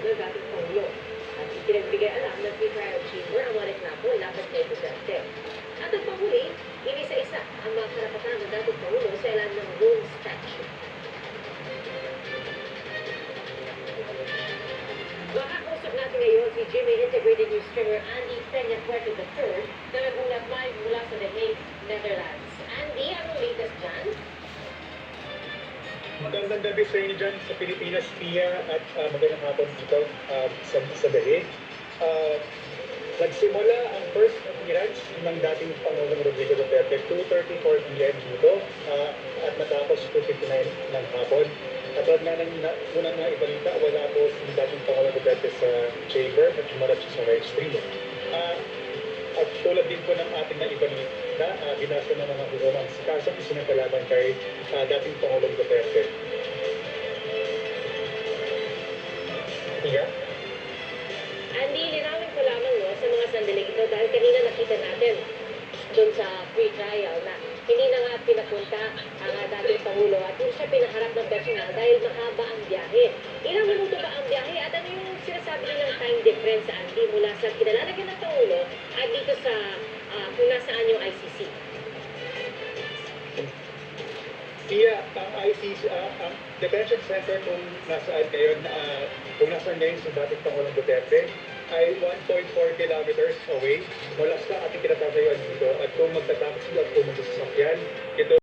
ng dating Pangulo. At ipinagbigay alam ng pre-trial chamber ang mga reklamo laban kay Duterte. At ang panghuli, inisa-isa ang mga karapatan ng dating Pangulo sa ilan ng Rome Statute. Makakausap natin ngayon si GMA Integrated News Streamer Andy Peña Puerto III na nagulat live mula sa The Hague, Netherlands. Andy, anong latest dyan? Magandang gabi sa inyo dyan sa Pilipinas, Pia, at magandang hapon dito sa The Hague. Nagsimula ang first appearance ng dating Pangulong Rodrigo Duterte 2:34 p.m. dito at matapos 2:59 ng hapon. At unang na ibalita, wala po si dating Pangulong Duterte sa chamber at humarap siya sa live stream. At tulad din po ng ating naibalita, binasa na mga buo ang kasong isinagkalaban kay dating Pangulong Duterte. Yeah. Andy, linawin ko lamang sa mga sandaling ito dahil kanina nakita natin doon sa pre-trial na hindi na nga pinapunta ang dating Pangulo at hindi siya pinaharap ng personal dahil mahaba ang biyahe. Ilang minuto ba ang biyahe at ano yung sinasabi nilang time difference sa Andy mula sa kinalalagyan ng Pangulo at dito sa kung nasaan yung ICC? Ang ICC, ang detention center kung nasaan ngayon sa dating Pangulong Duterte ay 1.4 kilometers away mula sa ating kinatatayuan dito at kung magtatapos sila at pumunta sa sasakyan, ito